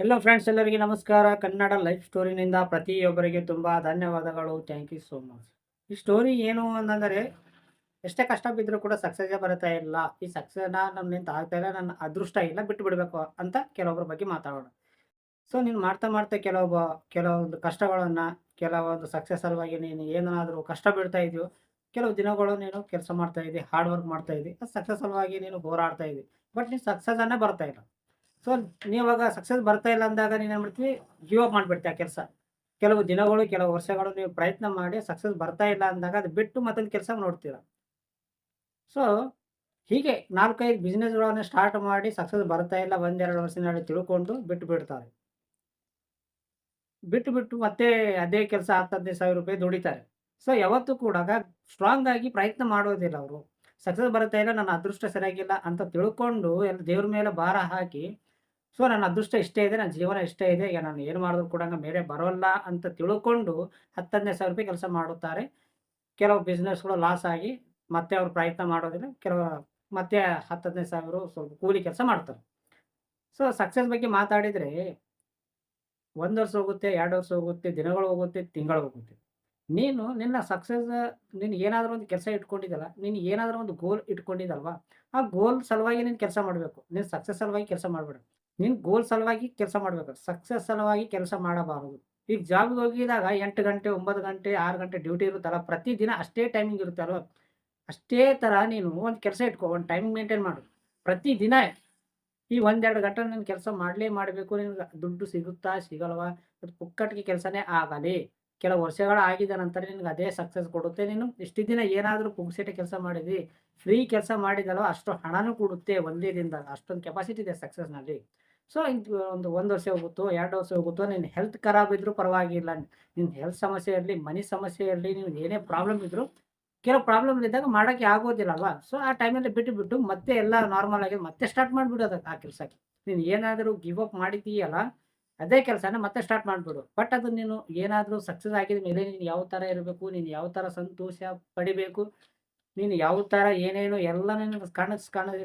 Hello friends, ಎಲ್ಲರಿಗೆ ನಮಸ್ಕಾರ. Kannada life ಸ್ಟೋರಿನಿಂದ ಪ್ರತಿಯೊಬ್ಬರಿಗೆ ತುಂಬ ಧನ್ಯವಾದಗಳು. Thank you so much. ಈ ಸ್ಟೋರಿ ಏನು ಅಂತಂದರೆ, ಎಷ್ಟೇ ಕಷ್ಟ ಬಿದ್ದರೂ ಕೂಡ ಸಕ್ಸಸ್ಸೇ ಬರ್ತಾ ಇಲ್ಲ. ಈ ಸಕ್ಸಸ್ನ ನನ್ನಿಂದ ಆಗ್ತಾ ಇಲ್ಲ, ನನ್ನ ಅದೃಷ್ಟ ಇಲ್ಲ, ಬಿಟ್ಟು ಬಿಡಬೇಕು ಅಂತ ಕೆಲವೊಬ್ಬರ ಬಗ್ಗೆ ಮಾತಾಡೋಣ. ಸೊ ನೀನು ಮಾಡ್ತಾ ಮಾಡ್ತಾ ಕೆಲವೊಂದು ಕಷ್ಟಗಳನ್ನು, ಕೆಲವೊಂದು ಸಕ್ಸಸ್ ಸಲುವಾಗಿ ನೀನು ಏನಾದರೂ ಕಷ್ಟ ಬೀಳ್ತಾ ಇದೆಯೋ, ಕೆಲವು ದಿನಗಳು ನೀನು ಕೆಲಸ ಮಾಡ್ತಾ ಇದ್ದಿ, ಹಾರ್ಡ್ ವರ್ಕ್ ಮಾಡ್ತಾ ಇದ್ದಿ, ಸಕ್ಸಸ್ ಸಲುವಾಗಿ ನೀನು ಹೋರಾಡ್ತಾ ಇದ್ದಿ. ಬಟ್ ನೀನು ಸಕ್ಸಸ್ಸನ್ನೇ ಬರ್ತಾ ಇಲ್ಲ. ಸೊ ನೀವಾಗ ಸಕ್ಸಸ್ ಬರ್ತಾ ಇಲ್ಲ ಅಂದಾಗ ನೀನು ಏನು ಮಾಡ್ತೀವಿ, ಗಿವ್ ಅಪ್ ಮಾಡಿಬಿಡ್ತೀವಿ ಆ ಕೆಲಸ. ಕೆಲವು ದಿನಗಳು, ಕೆಲವು ವರ್ಷಗಳು ನೀವು ಪ್ರಯತ್ನ ಮಾಡಿ ಸಕ್ಸಸ್ ಬರ್ತಾ ಇಲ್ಲ ಅಂದಾಗ ಅದು ಬಿಟ್ಟು ಮತ್ತೊಂದು ಕೆಲಸ ನೋಡ್ತೀರ. ಸೊ ಹೀಗೆ 4-5 ಬಿಸ್ನೆಸ್ಗಳನ್ನು ಸ್ಟಾರ್ಟ್ ಮಾಡಿ ಸಕ್ಸಸ್ ಬರ್ತಾ ಇಲ್ಲ, 1-2 ವರ್ಷದಲ್ಲಿ ತಿಳ್ಕೊಂಡು ಬಿಟ್ಟು ಬಿಡ್ತಾರೆ. ಬಿಟ್ಟು ಮತ್ತೆ ಅದೇ ಕೆಲಸ 10,000-15,000 ರೂಪಾಯಿ ದುಡಿತಾರೆ. ಸೊ ಯಾವತ್ತೂ ಕೂಡ ಸ್ಟ್ರಾಂಗ್ ಆಗಿ ಪ್ರಯತ್ನ ಮಾಡೋದಿಲ್ಲ ಅವರು. ಸಕ್ಸಸ್ ಬರ್ತಾ ಇಲ್ಲ, ನನ್ನ ಅದೃಷ್ಟ ಸರಿಯಾಗಿಲ್ಲ ಅಂತ ತಿಳ್ಕೊಂಡು ಎಲ್ಲ ದೇವ್ರ ಮೇಲೆ ಭಾರ ಹಾಕಿ, ಸೊ ನನ್ನ ಅದೃಷ್ಟ ಇಷ್ಟೇ ಇದೆ, ನನ್ನ ಜೀವನ ಇಷ್ಟೇ ಇದೆ, ಈಗ ನಾನು ಏನು ಮಾಡಿದ್ರು ಕೂಡ ಮೇಲೆ ಬರೋಲ್ಲ ಅಂತ ತಿಳ್ಕೊಂಡು 10,000-15,000 ರೂಪಾಯಿ ಕೆಲಸ ಮಾಡುತ್ತಾರೆ. ಕೆಲವು ಬಿಸ್ನೆಸ್‌ಗಳು ಲಾಸ್ ಆಗಿ ಮತ್ತೆ ಅವರು ಪ್ರಯತ್ನ ಮಾಡೋದಿಲ್ಲ. ಮತ್ತೆ 10,000-15,000 ಸ್ವಲ್ಪ ಕೂಲಿ ಕೆಲಸ ಮಾಡ್ತಾರೆ. ಸೊ ಸಕ್ಸಸ್ ಬಗ್ಗೆ ಮಾತಾಡಿದರೆ 1 ವರ್ಷ ಹೋಗುತ್ತೆ, 2 ವರ್ಷ ಹೋಗುತ್ತೆ, ದಿನಗಳು ಹೋಗುತ್ತೆ, ತಿಂಗಳು ಹೋಗುತ್ತೆ. ನೀನು ನಿನ್ನ ಸಕ್ಸಸ್, ನೀನು ಏನಾದರೂ ಒಂದು ಕೆಲಸ ಇಟ್ಕೊಂಡಿದ್ದಲ್ಲ, ನೀನು ಏನಾದರೂ ಒಂದು ಗೋಲ್ ಇಟ್ಕೊಂಡಿದ್ದಲ್ವಾ, ಆ ಗೋಲ್ ಸಲುವಾಗಿ ನೀನು ಕೆಲಸ ಮಾಡಬೇಕು. ನೀನು ಸಕ್ಸಸ್ ಸಲುವಾಗಿ ಕೆಲಸ ಮಾಡಬೇಡ. ನೀನು ಗೋಲ್ ಸಲುವಾಗಿ ಕೆಲಸ ಮಾಡಬೇಕು. ಸಕ್ಸಸ್ ಸಲುವಾಗಿ ಕೆಲಸ ಮಾಡಬಾರದು. ಈಗ ಜಾಬ್‌ಗೆ ಹೋಗಿದಾಗ 8 ಗಂಟೆ, 9 ಗಂಟೆ, 6 ಗಂಟೆ ಡ್ಯೂಟಿ ಇರುತ್ತಲ್ಲ, ಪ್ರತಿದಿನ ಅಷ್ಟೇ ಟೈಮಿಂಗ್ ಇರುತ್ತೆ ಅಲ್ವಾ? ಅಷ್ಟೇ ಥರ ನೀನು ಒಂದು ಕೆಲಸ ಇಟ್ಕೋ, ಒಂದು ಟೈಮಿಂಗ್ ಮೇಂಟೈನ್ ಮಾಡು. ಪ್ರತಿದಿನ ಈ 1-2 ಗಂಟೆ ನೀನು ಕೆಲಸ ಮಾಡಬೇಕು. ನಿನಗೆ ದುಡ್ಡು ಸಿಗುತ್ತಾ? ಸಿಗಲ್ವಾ? ಅದು ಪುಕ್ಕಟ್ಟಿಗೆ ಕೆಲಸನೇ ಆಗಲಿ. ಕೆಲವು ವರ್ಷಗಳ ಆಗಿದ ನಂತರ ನಿನಗೆ ಅದೇ ಸಕ್ಸಸ್ ಕೊಡುತ್ತೆ. ನೀನು ಇಷ್ಟು ದಿನ ಏನಾದರೂ ಪುಕ್ಸಟ್ಟೆ ಕೆಲಸ ಮಾಡಿದಿ, ಫ್ರೀ ಕೆಲಸ ಮಾಡಿದಲ್ವ, ಅಷ್ಟು ಹಣನೂ ಕೊಡುತ್ತೆ ಒಂದೇ ದಿನದಾಗ. ಅಷ್ಟೊಂದು ಕೆಪಾಸಿಟಿ ಇದೆ ಸಕ್ಸಸ್‌ನಲ್ಲಿ. ಸೊ ಒಂದು ವರ್ಷ ಹೋಗುತ್ತೋ, 2 ವರ್ಷ ಹೋಗುತ್ತೋ, ನಿನ್ನ ಹೆಲ್ತ್ ಖರಾಬ್ ಇದ್ರೂ ಪರವಾಗಿಲ್ಲ. ನಿನ್ನ ಹೆಲ್ತ್ ಸಮಸ್ಯೆ ಇರಲಿ, ಮನಿ ಸಮಸ್ಯೆ ಇರಲಿ, ನಿನಗೆ ಏನೇ ಪ್ರಾಬ್ಲಮ್ ಇದ್ರೂ, ಕೆಲವು ಪ್ರಾಬ್ಲಮ್ ಇದ್ದಾಗ ಮಾಡೋಕ್ಕೆ ಆಗೋದಿಲ್ಲ ಅಲ್ವಾ? ಸೊ ಆ ಟೈಮಲ್ಲಿ ಬಿಟ್ಟು ಮತ್ತೆ ಎಲ್ಲ ನಾರ್ಮಲ್ ಆಗಿ ಮತ್ತೆ ಸ್ಟಾರ್ಟ್ ಮಾಡಿಬಿಡೋದು ಆ ಕೆಲಸಕ್ಕೆ. ನೀನು ಏನಾದರೂ ಗಿವ್ ಅಪ್ ಮಾಡಿದ್ದೀಯಲ್ಲ, ಅದೇ ಕೆಲಸನ ಮತ್ತೆ ಸ್ಟಾರ್ಟ್ ಮಾಡಿಬಿಡು. ಬಟ್ ಅದು ನೀನು ಏನಾದರೂ ಸಕ್ಸಸ್ ಆಗಿದ ಮೇಲೆ ನೀನು ಯಾವ ಥರ ಇರಬೇಕು, ನೀನು ಯಾವ ಥರ ಸಂತೋಷ ಪಡಿಬೇಕು, ನೀನು ಯಾವ ಥರ ಏನೇನು ಎಲ್ಲ ನೀನು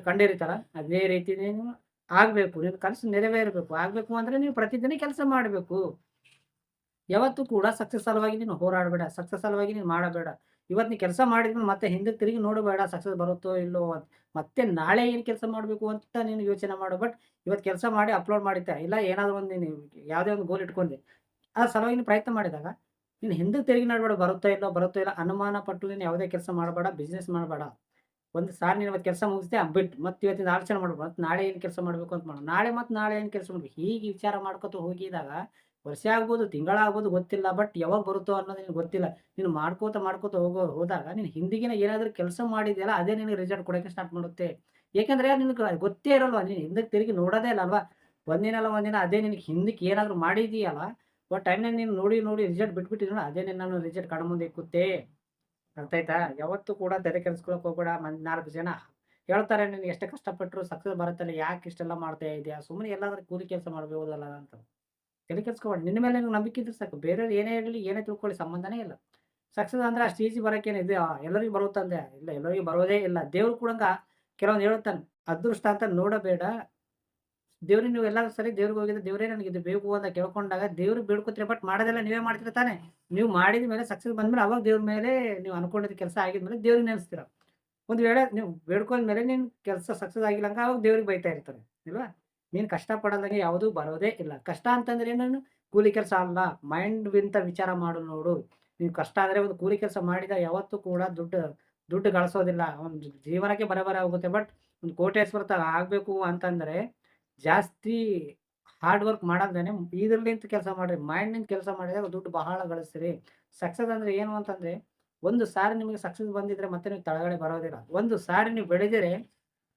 ಕಂಡಿರ್ತೀಯಲ್ಲ, ಅದೇ ರೀತಿ ನೀನು ಆಗಬೇಕು. ನಿನ್ನ ಕನಸು ನೆರವೇರಬೇಕು. ಆಗಬೇಕು ಅಂದರೆ ನೀವು ಪ್ರತಿದಿನ ಕೆಲಸ ಮಾಡಬೇಕು. ಯಾವತ್ತೂ ಕೂಡ ಸಕ್ಸಸ್ ಸಲುವಾಗಿ ನೀನು ಹೋರಾಡಬೇಡ. ಸಕ್ಸಸ್ ಸಲುವಾಗಿ ನೀನು ಮಾಡಬೇಡ. ಇವತ್ತು ನೀ ಕೆಲಸ ಮಾಡಿದ್ಮೇಲೆ ಮತ್ತೆ ಹಿಂದಕ್ಕೆ ತಿರುಗಿ ನೋಡಬೇಡ, ಸಕ್ಸಸ್ ಬರುತ್ತೋ ಇಲ್ಲೋ ಅಂತ. ಮತ್ತೆ ನಾಳೆ ಏನು ಕೆಲಸ ಮಾಡಬೇಕು ಅಂತ ನೀನು ಯೋಚನೆ ಮಾಡು. ಬಟ್ ಇವತ್ತು ಕೆಲಸ ಮಾಡಿ ಅಪ್ಲೋಡ್ ಮಾಡಿದ್ದೆ, ಇಲ್ಲ ಏನಾದರೂ ಒಂದು ನೀನು ಯಾವುದೇ ಒಂದು ಗೋಲ್ ಇಟ್ಕೊಂಡೆ, ಆ ಸಲುವಾಗಿ ನೀನು ಪ್ರಯತ್ನ ಮಾಡಿದಾಗ ನೀನು ಹಿಂದಕ್ಕೆ ತಿರುಗಿ ನೋಡಬೇಡ. ಬರುತ್ತೋ ಇಲ್ಲ ಅನುಮಾನ ಪಟ್ಟು ನೀನು ಯಾವುದೇ ಕೆಲಸ ಮಾಡಬೇಡ, ಬಿಸ್ನೆಸ್ ಮಾಡಬೇಡ. ಒಂದು ಸಾರಿ ನೀನು ಇವತ್ತು ಕೆಲಸ ಮುಗಿಸ್ದೆ ಬಿಟ್ಟು ಮತ್ತೆ ಇವತ್ತಿಂದ ಆಲೋಚನೆ ಮಾಡ್ಬೇಡ. ಮತ್ತೆ ನಾಳೆ ಏನು ಕೆಲಸ ಮಾಡಬೇಕು ಅಂತ ಮಾಡು. ನಾಳೆ ಏನು ಕೆಲಸ ಮಾಡ್ಬೇಕು, ಹೀಗೆ ವಿಚಾರ ಮಾಡ್ಕೊತ ಹೋಗಿದಾಗ ವರ್ಷ ಆಗ್ಬೋದು, ತಿಂಗಳಾಗ್ಬೋದು ಗೊತ್ತಿಲ್ಲ. ಬಟ್ ಯಾವಾಗ ಬರುತ್ತೋ ಅನ್ನೋದು ನಿನಗೆ ಗೊತ್ತಿಲ್ಲ. ನೀನು ಮಾಡ್ಕೋತ ಹೋದಾಗ ನೀನು ಹಿಂದಿಗಿನ ಏನಾದರೂ ಕೆಲಸ ಮಾಡಿದ್ಯಲ್ಲ, ಅದೇ ನಿನಗೆ ರಿಸಲ್ಟ್ ಕೊಡೋಕ್ಕೆ ಸ್ಟಾರ್ಟ್ ಮಾಡುತ್ತೆ. ಏಕೆಂದ್ರೆ ನಿನಗೆ ಗೊತ್ತೇ ಇರಲ್ವಾ, ನೀನು ಹಿಂದಕ್ಕೆ ತಿರುಗಿ ನೋಡೋದೇ ಇಲ್ಲ ಅಲ್ವಾ? ಒಂದಿನ ಅಲ್ಲ ಒಂದಿನ ಅದೇ ನಿನಗೆ ಹಿಂದಕ್ಕೆ ಏನಾದರೂ ಮಾಡಿದೀಯಲ್ಲ, ಟೈಮ್‌ನಲ್ಲಿ ನೀನು ನೋಡಿ ರಿಸಲ್ಟ್ ಬಿಟ್ಬಿಟ್ಟಿದ್ರಲ್ಲ, ಅದೇ ನಿನ್ನನ್ನು ರಿಸಲ್ಟ್ ಕಣ್ಮುಂದೆ ಇಕ್ಕುತ್ತೆ. ಅರ್ಥ ಆಯ್ತಾ? ಯಾವತ್ತೂ ಕೂಡ ತಲೆ ಕೆಡಿಸ್ಕೊಳಕ್ಕೆ ಹೋಗ್ಬೇಡ. 4 ಜನ ಹೇಳ್ತಾರೆ ನೀನು ಎಷ್ಟೇ ಕಷ್ಟಪಟ್ಟರು ಸಕ್ಸಸ್ ಬರುತ್ತಲ್ಲ, ಯಾಕೆ ಇಷ್ಟೆಲ್ಲ ಮಾಡ್ತಾ ಇದೀಯಾ? ಸುಮ್ಮನೆ ಎಲ್ಲಾದ್ರೂ ಕೂಲಿ ಕೆಲಸ ಮಾಡಬಹುದಲ್ಲ ಅಂತ. ತಲೆ ಕೆಡಿಸ್ಕೋಬೇಡ. ನಿನ್ನ ಮೇಲೆ ನಿನಗೆ ನಂಬಿಕೆ ಇದ್ರೆ ಸಾಕು. ಬೇರೆಯವ್ರು ಏನೇ ಇರಲಿ, ಏನೇ ತಿಳ್ಕೊಳ್ಳಿ, ಸಂಬಂಧನೇ ಇಲ್ಲ. ಸಕ್ಸಸ್ ಅಂದ್ರೆ ಅಷ್ಟು ಈಸಿ ಬರೋಕ್ಕೇನು ಇದೆ? ಎಲ್ಲರಿಗೂ ಬರುತ್ತಂದೆ? ಇಲ್ಲ, ಎಲ್ಲರಿಗೂ ಬರೋದೇ ಇಲ್ಲ. ದೇವ್ರು ಕೂಡ ಕೆಲವೊಂದು ಹೇಳ್ತಾನೆ, ಅದೃಷ್ಟ ಅಂತ ನೋಡಬೇಡ. ದೇವ್ರಿಗೆ ನೀವು ಎಲ್ಲಾದ್ರೂ ಸರಿ ದೇವ್ರಿಗೆ ಹೋಗಿದ್ರೆ, ದೇವ್ರೇ ನನಗೆ ಇದು ಬೇಕು ಅಂತ ಕೇಳ್ಕೊಂಡಾಗ ದೇವ್ರಿಗೆ ಬೇಡ್ಕೊತೀರ. ಬಟ್ ಮಾಡೋದೆಲ್ಲ ನೀವೇ ಮಾಡ್ತೀರ ತಾನೇ? ನೀವು ಮಾಡಿದ ಮೇಲೆ ಸಕ್ಸಸ್ ಬಂದ್ಮೇಲೆ ಅವಾಗ ದೇವ್ರ ಮೇಲೆ ನೀವು ಅನ್ಕೊಂಡಿದ್ದ ಕೆಲಸ ಆಗಿದ್ಮೇಲೆ ದೇವ್ರಿಗೆ ನೆನೆಸ್ತೀರ. ಒಂದು ವೇಳೆ ನೀವು ಬೇಡ್ಕೊಂಡ್ಮೇಲೆ ನಿನ್ನ ಕೆಲಸ ಸಕ್ಸಸ್ ಆಗಿಲ್ಲ ಅಂದ್ರೆ ಅವಾಗ ದೇವ್ರಿಗೆ ಬೈತಾ ಇರ್ತಾರೆ, ಇಲ್ವಾ? ನೀನು ಕಷ್ಟ ಪಡೋದಂಗೆ ಯಾವುದೂ ಬರೋದೇ ಇಲ್ಲ. ಕಷ್ಟ ಅಂತಂದ್ರೆ ಏನೇನು? ಕೂಲಿ ಕೆಲಸ ಅಲ್ಲ. ಮೈಂಡ್‌ಗಿಂತ ವಿಚಾರ ಮಾಡು ನೋಡು. ನೀನು ಕಷ್ಟ ಆದರೆ ಒಂದು ಕೂಲಿ ಕೆಲಸ ಮಾಡಿದ ಯಾವತ್ತೂ ಕೂಡ ದುಡ್ಡು ಗಳಿಸೋದಿಲ್ಲ. ಒಂದು ಜೀವನಕ್ಕೆ ಬರಬರ ಹೋಗುತ್ತೆ. ಬಟ್ ಒಂದು ಕೋಟೇಶ್ವರ ತರ ಆಗಬೇಕು ಅಂತಂದ್ರೆ ಜಾಸ್ತಿ ಹಾರ್ಡ್ ವರ್ಕ್ ಮಾಡೋದೇನೆ. ಇದ್ರಲಿಂತ ಕೆಲಸ ಮಾಡ್ರಿ. ಮೈಂಡ್‌ನಿಂದ ಕೆಲಸ ಮಾಡಿದಾಗ ದುಡ್ಡು ಬಹಳ ಗಳಿಸ್ತೀರಿ. ಸಕ್ಸಸ್ ಅಂದ್ರೆ ಏನು ಅಂತಂದ್ರೆ, ಒಂದು ಸಾರಿ ನಿಮಗೆ ಸಕ್ಸಸ್ ಬಂದಿದ್ರೆ ಮತ್ತೆ ನೀವು ಕೆಳಗಡೆ ಬರೋದಿಲ್ಲ. ಒಂದು ಸಾರಿ ನೀವು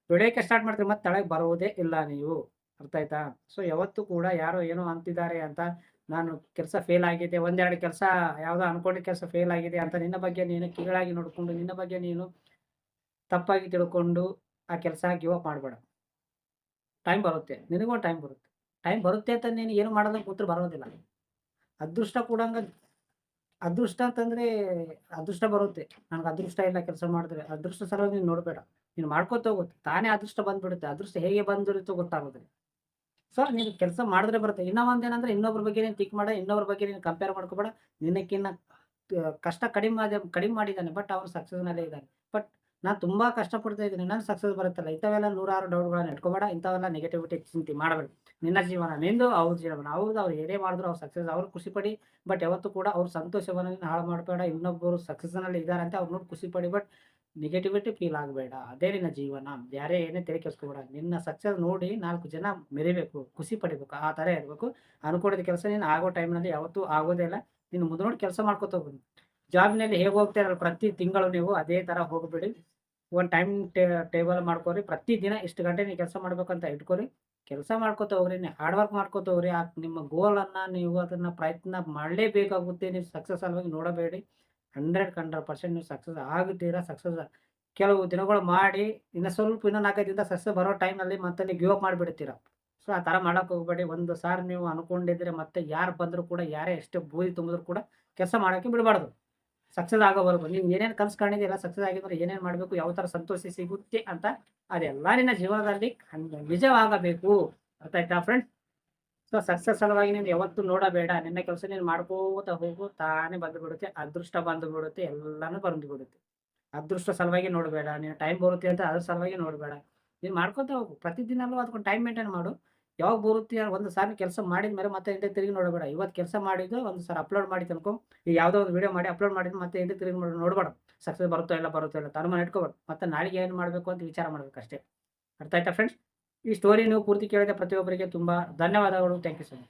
ಬೆಳೆಯಕ್ಕೆ ಸ್ಟಾರ್ಟ್ ಮಾಡ್ತೀರಿ, ಮತ್ತೆ ಕೆಳಗೆ ಬರುವುದೇ ಇಲ್ಲ ನೀವು. ಅರ್ಥ ಆಯ್ತಾ? ಸೊ ಯಾವತ್ತೂ ಕೂಡ ಯಾರೋ ಏನೋ ಅಂತಿದ್ದಾರೆ ಅಂತ ನಾನು ಕೆಲಸ ಫೇಲ್ ಆಗಿದೆ, ಒಂದೆರಡು ಕೆಲಸ ಯಾವುದೋ ಅನ್ಕೊಂಡಿದ್ದ ಕೆಲಸ ಫೇಲ್ ಆಗಿದೆ ಅಂತ ನಿನ್ನ ಬಗ್ಗೆ ನೀನು ಕೀಳಾಗಿ ನೋಡ್ಕೊಂಡು, ನಿನ್ನ ಬಗ್ಗೆ ನೀನು ತಪ್ಪಾಗಿ ತಿಳ್ಕೊಂಡು ಆ ಕೆಲಸ ಗಿವ್ ಅಪ್ ಮಾಡಬೇಡ. ಟೈಮ್ ಬರುತ್ತೆ. ನಿನಗೊಂದು ಟೈಮ್ ಬರುತ್ತೆ. ಟೈಮ್ ಬರುತ್ತೆ ಅಂತ ನೀನು ಏನು ಮಾಡೋದಕ್ಕೆ ಕೂತ್ರೆ ಬರೋದಿಲ್ಲ. ಅದೃಷ್ಟ ಕೂಡಂಗ ಅದೃಷ್ಟ ಅಂತಂದ್ರೆ ಅದೃಷ್ಟ ಬರುತ್ತೆ. ನನಗೆ ಅದೃಷ್ಟ ಇಲ್ಲ ಕೆಲಸ ಮಾಡಿದ್ರೆ. ಅದೃಷ್ಟ ಸಲುವಾಗಿ ನೀನು ನೋಡಬೇಡ. ನೀನು ಮಾಡ್ಕೋತ ಹೋಗು. ತಾನೇ ಅದೃಷ್ಟ ಬಂದ್ಬಿಡುತ್ತೆ. ಅದೃಷ್ಟ ಹೇಗೆ ಬಂದಿರುತ್ತೋ ಗೊತ್ತಾಗೋದಿಲ್ಲ. ಸೊ ನೀನು ಕೆಲಸ ಮಾಡಿದ್ರೆ ಬರುತ್ತೆ. ಇನ್ನೂ ಒಂದೇನಂದ್ರೆ ಇನ್ನೊಬ್ರ ಬಗ್ಗೆ ನೀನು ಥಿಂಕ್ ಮಾಡ, ಇನ್ನೊಬ್ರ ಬಗ್ಗೆ ನೀನು ಕಂಪೇರ್ ಮಾಡ್ಕೋಬೇಡ. ನಿನ್ನಕ್ಕಿನ್ನ ಕಷ್ಟ ಕಡಿಮೆ ಮಾಡಿದ್ದಾನೆ. ಬಟ್ ಅವನು ಸಕ್ಸಸ್‌ನಲ್ಲೇ ಇದ್ದಾನೆ. ಬಟ್ ನಾನು ತುಂಬಾ ಕಷ್ಟಪಡ್ತಾ ಇದ್ದೀನಿ. ನನಗೆ ಸಕ್ಸಸ್ ಬರುತ್ತಲ್ಲ. ಇಂಥವೆಲ್ಲ ನೂರಾರು ಡೌಟ್‌ಗಳನ್ನ ಇಟ್ಕೋಬೇಡ. ಇಂಥವೆಲ್ಲ ನೆಗೆಟಿವಿಟಿ ಚಿಂತೆ ಮಾಡಬೇಡ. ನಿನ್ನ ಜೀವನ ನಿಂದು, ಅವ್ರ ಜೀವನ ಹೌದು. ಅವ್ರು ಏನೇ ಮಾಡಿದ್ರು ಅವ್ರು ಸಕ್ಸಸ್ ಅವ್ರು ಖುಷಿ ಪಡಿ. ಬಟ್ ಯಾವತ್ತೂ ಕೂಡ ಅವ್ರ ಸಂತೋಷವನ್ನ ನೀನು ಹಾಳು ಮಾಡಬೇಡ. ಇನ್ನೊಬ್ಬರು ಸಕ್ಸಸ್‌ನಲ್ಲಿ ಇದ್ದಾರೆ ಅಂತ ಅವ್ರು ನೋಡಿ ಖುಷಿ ಪಡಿ. ಬಟ್ ನೆಗೆಟಿವಿಟಿ ಫೀಲ್ ಆಗಬೇಡ. ಅದೇ ನಿನ್ನ ಜೀವನ. ಬೇರೆ ಏನೇ ತಲೆ ಕೆಡಿಸ್ಕೋಬೇಡ. ನಿನ್ನ ಸಕ್ಸಸ್ ನೋಡಿ 4 ಜನ ಮೆರಿಬೇಕು, ಖುಷಿ ಪಡಿಬೇಕು. ಆ ಥರ ಇರಬೇಕು. ಅನ್ಕೊಂಡಿದ್ದ ಕೆಲಸ ನೀನು ಆಗೋ ಟೈಮ್‌ನಲ್ಲಿ ಯಾವತ್ತೂ ಆಗೋದೇ ಇಲ್ಲ. ನೀನು ಮುಂದೆ ನೋಡಿ ಕೆಲಸ ಮಾಡ್ಕೊತ ಹೋಗು. ಜಾಬ್‌ನಲ್ಲಿ ಹೇಗೆ ಹೋಗ್ತೀರಲ್ಲ ಪ್ರತಿ ತಿಂಗಳು ನೀವು ಅದೇ ಥರ ಹೋಗ್ಬೇಡಿ. ಒಂದು ಟೈಮ್ ಟೇಬಲ್ ಮಾಡ್ಕೊರಿ. ಪ್ರತಿದಿನ ಇಷ್ಟು ಗಂಟೆ ನೀವು ಕೆಲಸ ಮಾಡ್ಬೇಕಂತ ಇಟ್ಕೊರಿ. ಕೆಲಸ ಮಾಡ್ಕೊತ ಹೋಗ್ರಿ. ನೀವು ಹಾರ್ಡ್ ವರ್ಕ್ ಮಾಡ್ಕೊತ ಹೋಗ್ರಿ. ನಿಮ್ಮ ಗೋಲನ್ನ ನೀವು ಅದನ್ನ ಪ್ರಯತ್ನ ಮಾಡಲೇಬೇಕಾಗುತ್ತೆ. ನೀವು ಸಕ್ಸಸ್ ಸಲುವಾಗಿ ನೋಡಬೇಡಿ. 100% ನೀವು ಸಕ್ಸಸ್ ಆಗುತ್ತೀರಾ. ಸಕ್ಸಸ್ ಕೆಲವು ದಿನಗಳು ಮಾಡಿ ಇನ್ನೂ 4 ದಿನದ ಸಕ್ಸಸ್ ಬರೋ ಟೈಮ್‌ನಲ್ಲಿ ಮತ್ತೆ ನೀವು ಗಿವ್ ಅಪ್ ಮಾಡಿಬಿಡ್ತೀರಾ. ಸೊ ಆ ಥರ ಮಾಡಕ್ಕೆ ಹೋಗಬೇಡಿ. ಒಂದು ಸಾರಿ ನೀವು ಅನ್ಕೊಂಡಿದ್ರೆ ಮತ್ತೆ ಯಾರು ಬಂದರೂ ಕೂಡ, ಯಾರೇ ಎಷ್ಟೇ ಬೂದಿ ತುಂಬಿದ್ರು ಕೂಡ ಕೆಲಸ ಮಾಡಕ್ಕೆ ಬಿಡಬಾರ್ದು. ಸಕ್ಸಸ್ ಆಗೋವರೆಗೂ ನೀವು ಏನೇನು ಕನಸು ಕಂಡಿದ್ದೀರ ಸಕ್ಸಸ್ ಆಗಿದ್ರೆ ಏನೇನು ಮಾಡಬೇಕು, ಯಾವ ಥರ ಸಂತೋಷ ಸಿಗುತ್ತೆ ಅಂತ ಅದೆಲ್ಲ ನಿನ್ನ ಜೀವನದಲ್ಲಿ ನಿಜವಾಗಬೇಕು. ಅರ್ಥ ಆಯ್ತಾ ಫ್ರೆಂಡ್ಸ್? ಸೊ ಸಕ್ಸಸ್ ಸಲುವಾಗಿ ನೀನು ಯಾವತ್ತೂ ನೋಡಬೇಡ. ನಿನ್ನ ಕೆಲಸ ನೀನು ಮಾಡ್ಕೋತ ಹೋಗು. ತಾನೇ ಬಂದುಬಿಡುತ್ತೆ. ಅದೃಷ್ಟ ಬಂದುಬಿಡುತ್ತೆ. ಎಲ್ಲಾನು ಬಂದುಬಿಡುತ್ತೆ. ಅದೃಷ್ಟ ಸಲುವಾಗಿ ನೋಡಬೇಡ. ನೀನು ಟೈಮ್ ಬರುತ್ತೆ ಅಂತ ಅದ್ರ ಸಲುವಾಗಿ ನೋಡಬೇಡ. ನೀನು ಮಾಡ್ಕೊತ ಹೋಗು. ಪ್ರತಿದಿನಲೂ ಅದಕ್ಕೊಂದು ಟೈಮ್ ಮೇಂಟೈನ್ ಮಾಡು. ಯಾವಾಗ ಬರುತ್ತೆ ಒಂದು ಸಾರಿ ಕೆಲಸ ಮಾಡಿದ ಮೇಲೆ ಮತ್ತೆ ಹಿಂದೆ ತಿರುಗಿ ನೋಡಬೇಡ. ಇವತ್ತು ಕೆಲಸ ಮಾಡಿದ್ದು ಒಂದು ಸಾರಿ ಅಪ್ಲೋಡ್ ಮಾಡಿದ್ದು ಅನ್ಕೋ. ಈಗ ಯಾವುದೋ ಒಂದು ವಿಡಿಯೋ ಮಾಡಿ ಅಪ್ಲೋಡ್ ಮಾಡಿದ್ದು ಮತ್ತೆ ಹಿಂದೆ ತಿರುಗಿ ನೋಡಬೇಡ. ಸಕ್ಸಸ್ ಬರುತ್ತೋ ಇಲ್ಲ ಬರುತ್ತೋ ಇಲ್ಲ ತೀರ್ಮಾನ ಇಟ್ಕೋಬೇಡ. ಮತ್ತೆ ನಾಳೆಗೆ ಏನು ಮಾಡಬೇಕು ಅಂತ ವಿಚಾರ ಮಾಡಬೇಕಷ್ಟೇ. ಅರ್ಥ ಆಯ್ತಾ ಫ್ರೆಂಡ್ಸ್? ಈ ಸ್ಟೋರಿ ನೀವು ಪೂರ್ತಿ ಕೇಳಿದ ಪ್ರತಿಯೊಬ್ಬರಿಗೆ ತುಂಬ ಧನ್ಯವಾದಗಳು. Thank you so much.